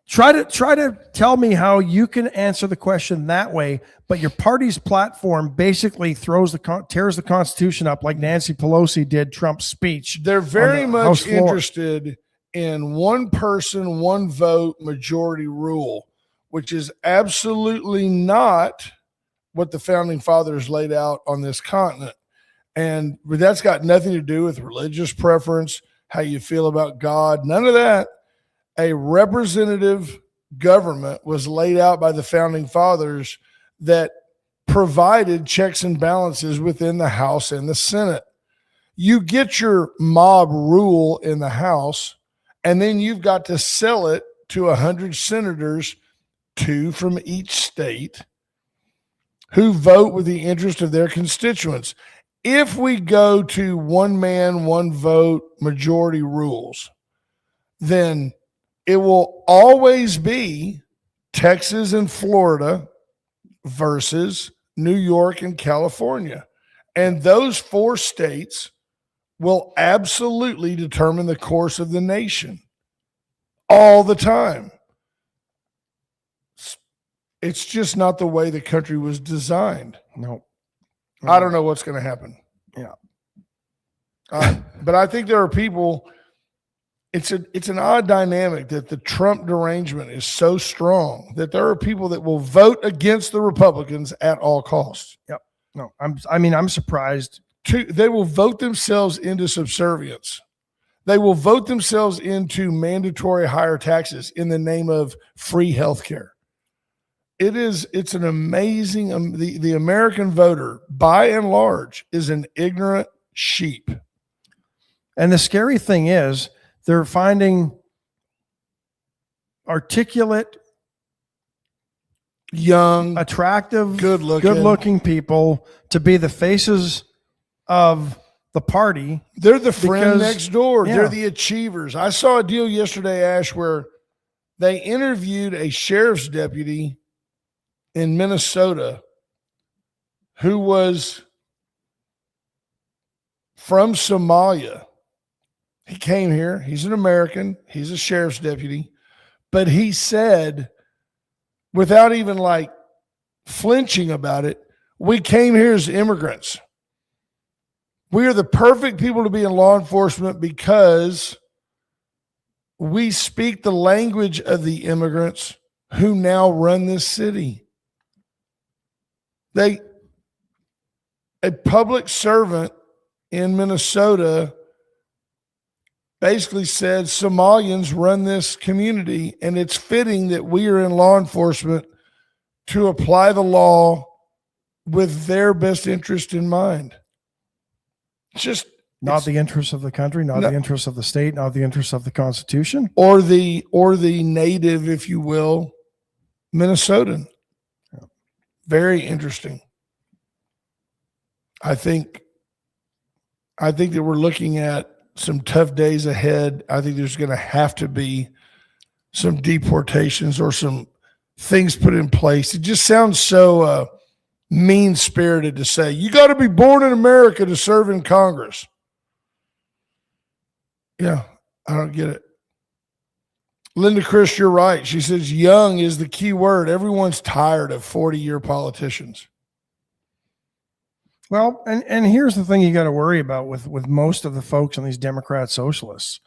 try to tell me how you can answer the question that way, but your party's platform basically tears the Constitution up like Nancy Pelosi did Trump's speech. They're very much interested in one person, one vote majority rule, which is absolutely not what the founding fathers laid out on this continent. And that's got nothing to do with religious preference, how you feel about God, none of that. A representative government was laid out by the founding fathers that provided checks and balances within the House and the Senate. You get your mob rule in the House, and then you've got to sell it to 100 senators, 2 from each state, who vote with the interest of their constituents. if we go to one man, one vote majority rules, then it will always be Texas and Florida versus New York and California. And those 4 states will absolutely determine the course of the nation all the time. It's just not the way the country was designed. No. I don't know what's going to happen. Yeah. But I think there are people, it's an odd dynamic that the Trump derangement is so strong that there are people that will vote against the Republicans at all costs. Yep. No, I'm surprised. They will vote themselves into subservience. They will vote themselves into mandatory higher taxes in the name of free health care. It's an amazing, the American voter, by and large, is an ignorant sheep. And the scary thing is they're finding articulate, young, attractive, good-looking people to be the faces of the party. They're the friend next door. Yeah. They're the achievers. I saw a deal yesterday, Ash, where they interviewed a sheriff's deputy in Minnesota who was from Somalia. He came here. He's an American. He's a sheriff's deputy. But he said, without even like flinching about it, we came here as immigrants. We are the perfect people to be in law enforcement because we speak the language of the immigrants who now run this city. A public servant in Minnesota basically said Somalians run this community, and it's fitting that we are in law enforcement to apply the law with their best interest in mind. Just not the interests of the country, not the interests of the state, not the interests of the Constitution, or the native, if you will, Minnesotan. Yeah. Very interesting. I think that we're looking at some tough days ahead. I think there's going to have to be some deportations or some things put in place. It just sounds so mean-spirited to say, you got to be born in America to serve in Congress. Yeah, I don't get it. Linda Chris, you're right. She says young is the key word. Everyone's tired of 40-year politicians. Well, and here's the thing you got to worry about with most of the folks on these Democrat socialists.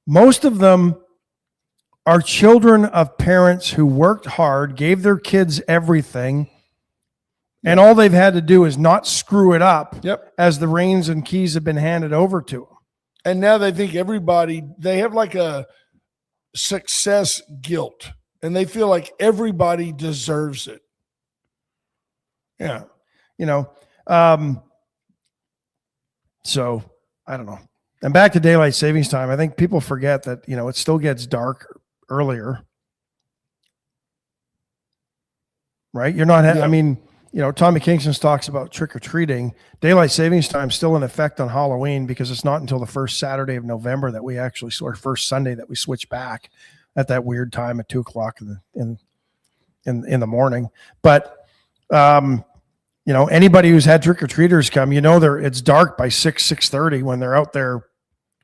Most of them are children of parents who worked hard, gave their kids everything, and all they've had to do is not screw it up as the reins and keys have been handed over to them. And now they think they have like a success guilt, and they feel like everybody deserves it. Yeah. So I don't know. And back to daylight savings time. I think people forget that, it still gets dark earlier. Right? You're not, Tommy Kingston talks about trick or treating. Daylight savings time still in effect on Halloween because it's not until the first Saturday of November that we actually, or first Sunday that we switch back at that weird time at 2:00 in the morning. But, anybody who's had trick-or-treaters come, it's dark by 6:30 when they're out there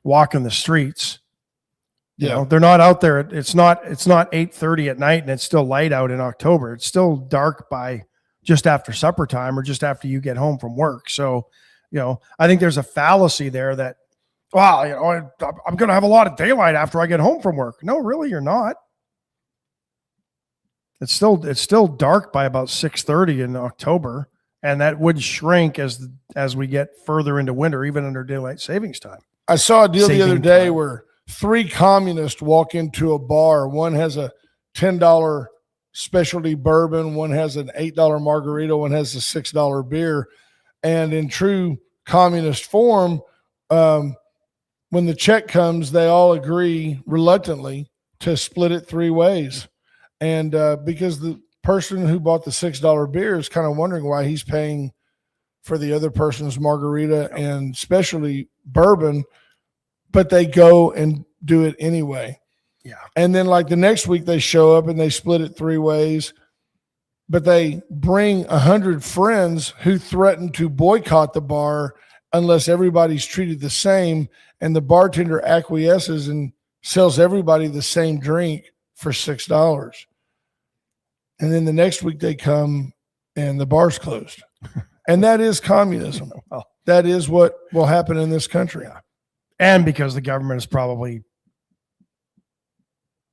walking the streets. They're not out there. It's not 8:30 at night and it's still light out in October. It's still dark by just after supper time or just after you get home from work. So, I think there's a fallacy there that, I'm going to have a lot of daylight after I get home from work. No, really, you're not. It's still dark by about 6:30 in October. And that would shrink as we get further into winter, even under daylight savings time. I saw a deal the other day where 3 communists walk into a bar. One has a $10 specialty bourbon. One has an $8 margarita. One has a $6 beer. And in true communist form, when the check comes, they all agree reluctantly to split it 3 ways. And because the person who bought the $6 beer is kind of wondering why he's paying for the other person's margarita and especially bourbon, but they go and do it anyway. Yeah. And then like the next week they show up and they split it 3 ways, but they bring 100 friends who threaten to boycott the bar unless everybody's treated the same. And the bartender acquiesces and sells everybody the same drink for $6. And then the next week they come and the bar's closed. And that is communism. Well, that is what will happen in this country. Yeah. And because the government has probably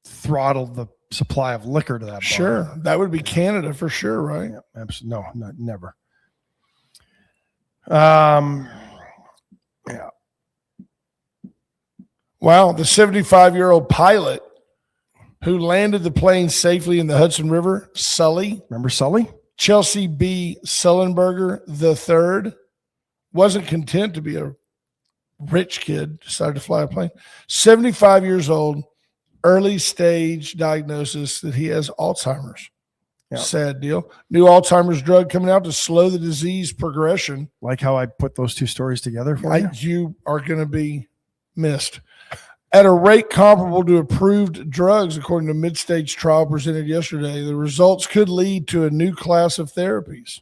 throttled the supply of liquor to that bar. Sure. That would be Canada for sure, right? Yeah, absolutely. No, never. Yeah. Wow. The 75-year-old pilot who landed the plane safely in the Hudson River, Sully. Remember Sully? Chelsea B. Sullenberger III wasn't content to be a rich kid, decided to fly a plane. 75 years old, early stage diagnosis that he has Alzheimer's. Yeah. Sad deal. New Alzheimer's drug coming out to slow the disease progression. Like how I put those 2 stories together for you? You are going to be missed. At a rate comparable to approved drugs, according to mid-stage trial presented yesterday, the results could lead to a new class of therapies.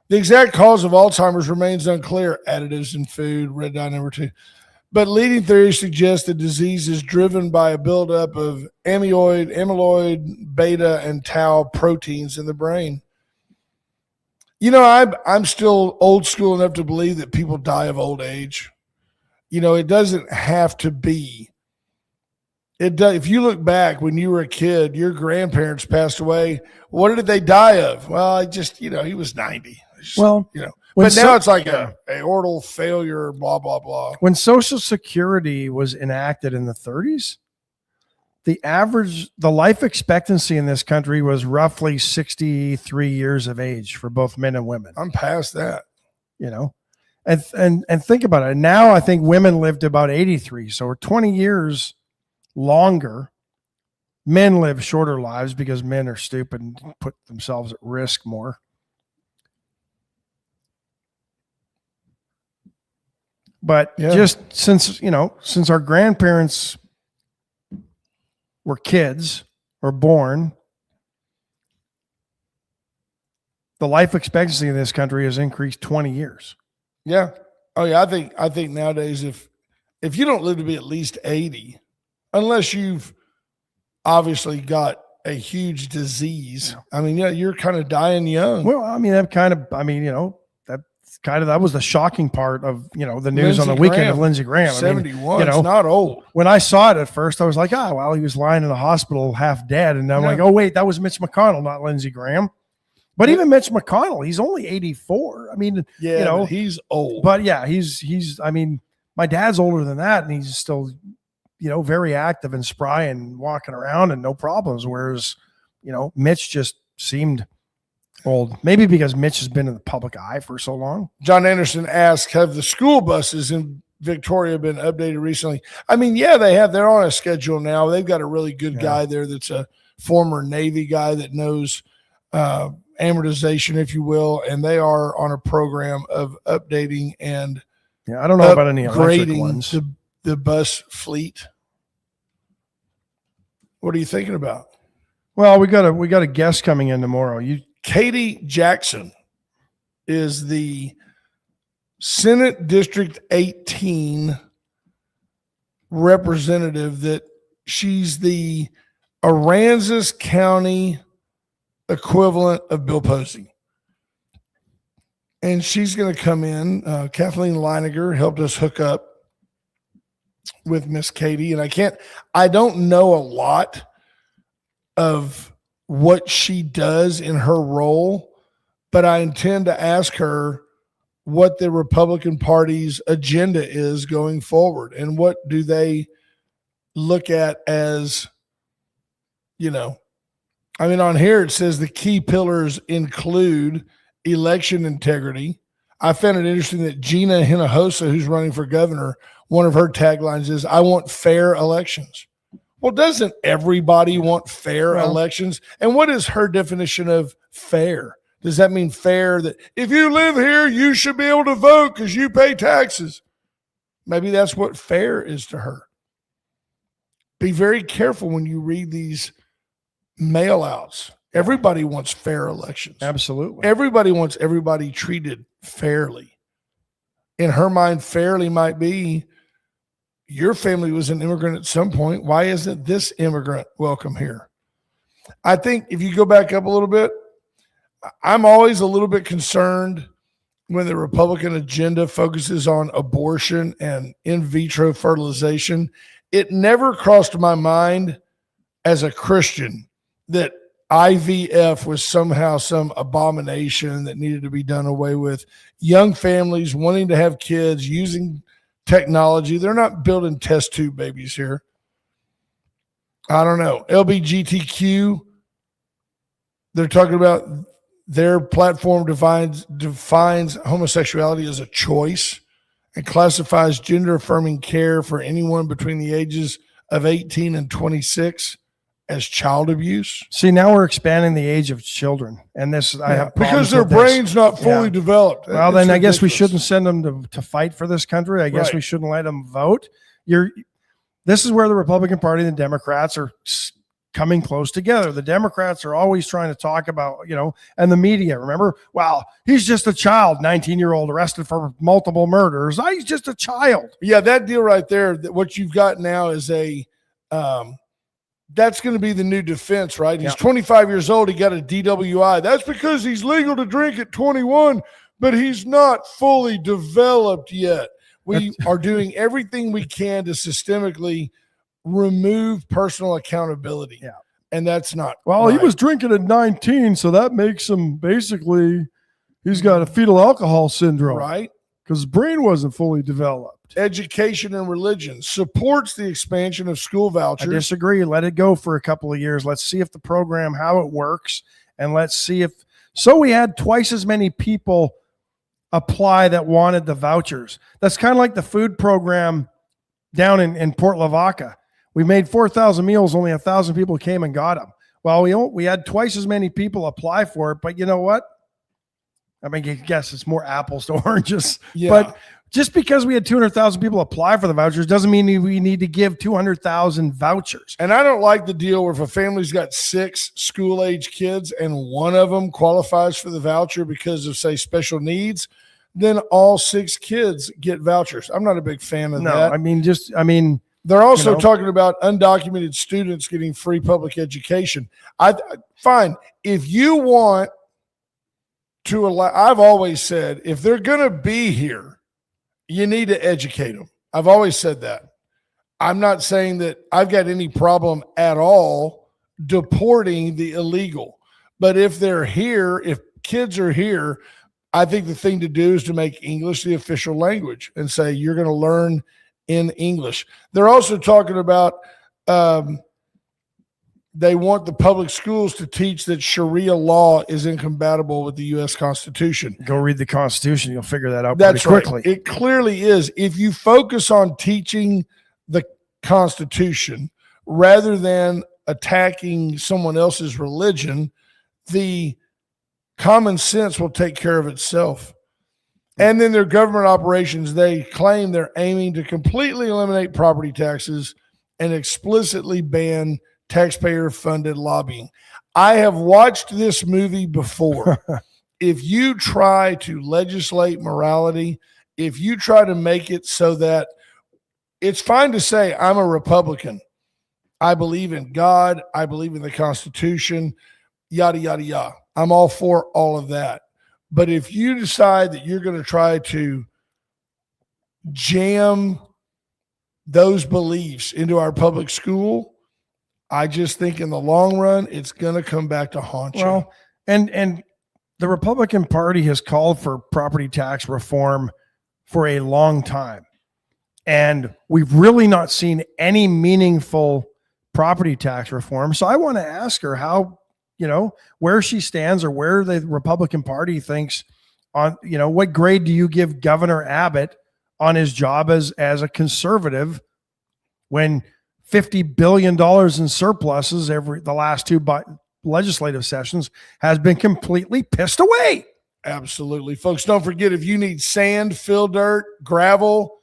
The exact cause of Alzheimer's remains unclear. Additives in food, red dye number 2. But leading theories suggest the disease is driven by a buildup of amyloid, beta, and tau proteins in the brain. You know, I'm still old school enough to believe that people die of old age. You know, it doesn't have to be. It does. If you look back when you were a kid, your grandparents passed away. What did they die of? Well, he was 90. Well, but now it's like a aortal failure, blah, blah, blah. When Social Security was enacted in the 30s, the life expectancy in this country was roughly 63 years of age for both men and women. I'm past that. And think about it. Now I think women live to about 83. So we're 20 years longer. Men live shorter lives because men are stupid and put themselves at risk more. But just since our grandparents were kids or born, the life expectancy in this country has increased 20 years. Yeah. Oh yeah. I think nowadays, if you don't live to be at least 80, unless you've obviously got a huge disease, you're kind of dying young. Well, that was the shocking part of, the news on the weekend of Lindsey Graham. 71, it's not old. When I saw it at first, I was like, he was lying in the hospital half dead. And I'm like, oh, wait, that was Mitch McConnell, not Lindsey Graham. But even Mitch McConnell, he's only 84. He's old. But yeah, he's my dad's older than that, and he's still, very active and spry and walking around and no problems. Whereas, Mitch just seemed old. Maybe because Mitch has been in the public eye for so long. John Anderson asks, have the school buses in Victoria been updated recently? They have. They're on a schedule now. They've got a really good guy there that's a former Navy guy that knows amortization, if you will, and they are on a program of updating and I don't know about any electric ones. The bus fleet. What are you thinking about? Well, we got a guest coming in tomorrow. Katie Jackson is the Senate District 18 representative. That she's the Aransas County equivalent of Bill Posey. And she's going to come in. Kathleen Leiniger helped us hook up with Miss Katie. And I don't know a lot of what she does in her role, but I intend to ask her what the Republican Party's agenda is going forward and what do they look at as, on here it says the key pillars include election integrity. I found it interesting that Gina Hinojosa, who's running for governor, one of her taglines is, I want fair elections. Well, doesn't everybody want fair elections? And what is her definition of fair? Does that mean fair that if you live here, you should be able to vote because you pay taxes? Maybe that's what fair is to her. Be very careful when you read these mail outs. Everybody wants fair elections. Absolutely. Everybody wants everybody treated fairly. In her mind, fairly might be your family was an immigrant at some point. Why isn't this immigrant welcome here? I think if you go back up a little bit, I'm always a little bit concerned when the Republican agenda focuses on abortion and in vitro fertilization. It never crossed my mind as a Christian that IVF was somehow some abomination that needed to be done away with. Young families wanting to have kids using technology. They're not building test tube babies here. I don't know. LGBTQ, they're talking about their platform defines homosexuality as a choice and classifies gender-affirming care for anyone between the ages of 18 and 26 as child abuse. See, now we're expanding the age of children, and this I have because their brain's not fully developed. Well, then I guess we shouldn't send them to fight for this country. I guess we shouldn't let them vote. This is where the Republican Party and the Democrats are coming close together. The Democrats are always trying to talk about, and the media, remember, wow, he's just a child, 19-year-old arrested for multiple murders. He's just a child. Yeah, that deal right there, what you've got now is that's going to be the new defense, right? He's 25 years old. He got a DWI. That's because he's legal to drink at 21, but he's not fully developed yet. We are doing everything we can to systemically remove personal accountability. Yeah. And that's not well, right. He was drinking at 19, so that makes him basically he's got a fetal alcohol syndrome. Right. Because his brain wasn't fully developed. Education and religion supports the expansion of school vouchers. I disagree. Let it go for a couple of years. Let's see if the program, how it works, and let's see if we had twice as many people apply that wanted the vouchers. That's kind of like the food program down in Port Lavaca. We made 4,000 meals, only 1,000 people came and got them. Well, we had twice as many people apply for it, but you know what? I mean, I guess it's more apples to oranges. Yeah. But just because we had 200,000 people apply for the vouchers doesn't mean we need to give 200,000 vouchers. And I don't like the deal where if a family's got 6 school-age kids and one of them qualifies for the voucher because of, say, special needs, then all 6 kids get vouchers. I'm not a big fan of that. They're also talking about undocumented students getting free public education. Fine. If you want to allow, I've always said, if they're going to be here, you need to educate them. I've always said that. I'm not saying that I've got any problem at all deporting the illegal. But if they're here, if kids are here, I think the thing to do is to make English the official language and say you're going to learn in English. They're also talking about they want the public schools to teach that Sharia law is incompatible with the U.S. Constitution. Go read the Constitution. You'll figure that out pretty quickly. Right. It clearly is. If you focus on teaching the Constitution rather than attacking someone else's religion, the common sense will take care of itself. And then their government operations, they claim they're aiming to completely eliminate property taxes and explicitly ban taxpayer-funded lobbying. I have watched this movie before. If you try to legislate morality, if you try to make it so that it's fine to say, I'm a Republican, I believe in God, I believe in the Constitution, yada, yada, yada. I'm all for all of that. But if you decide that you're going to try to jam those beliefs into our public school, I just think in the long run, it's going to come back to haunt you. Well, and the Republican Party has called for property tax reform for a long time. And we've really not seen any meaningful property tax reform. So I want to ask her how, where she stands or where the Republican Party thinks on, what grade do you give Governor Abbott on his job as a conservative when $50 billion in surpluses the last legislative sessions has been completely pissed away. Absolutely. Folks, don't forget, if you need sand, fill dirt, gravel,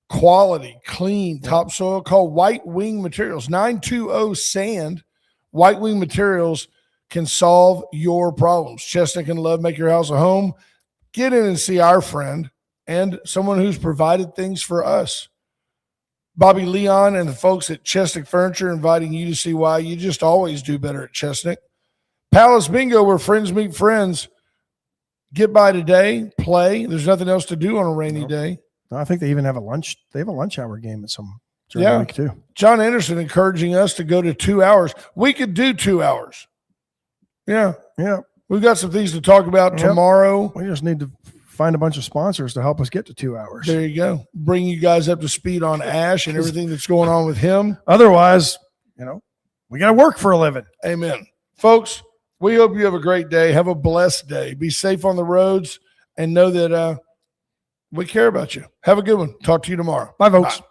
quality, clean topsoil, call White Wing Materials, 920-SAND. White Wing Materials can solve your problems. Chestnut can love, make your house a home. Get in and see our friend and someone who's provided things for us. Bobby Leon and the folks at Chestnut Furniture inviting you to see why you just always do better at Chestnut. Palace Bingo, where friends meet friends. Get by today, play. There's nothing else to do on a rainy day. I think they even have a lunch. They have a lunch hour game at some during the week too. John Anderson encouraging us to go to 2 hours. We could do 2 hours. Yeah. We've got some things to talk about tomorrow. We just need to find a bunch of sponsors to help us get to 2 hours. There you go. Bring you guys up to speed on Ash and everything that's going on with him. Otherwise, we got to work for a living. Amen. Folks, we hope you have a great day. Have a blessed day. Be safe on the roads and know that we care about you. Have a good one. Talk to you tomorrow. Bye, folks. Bye.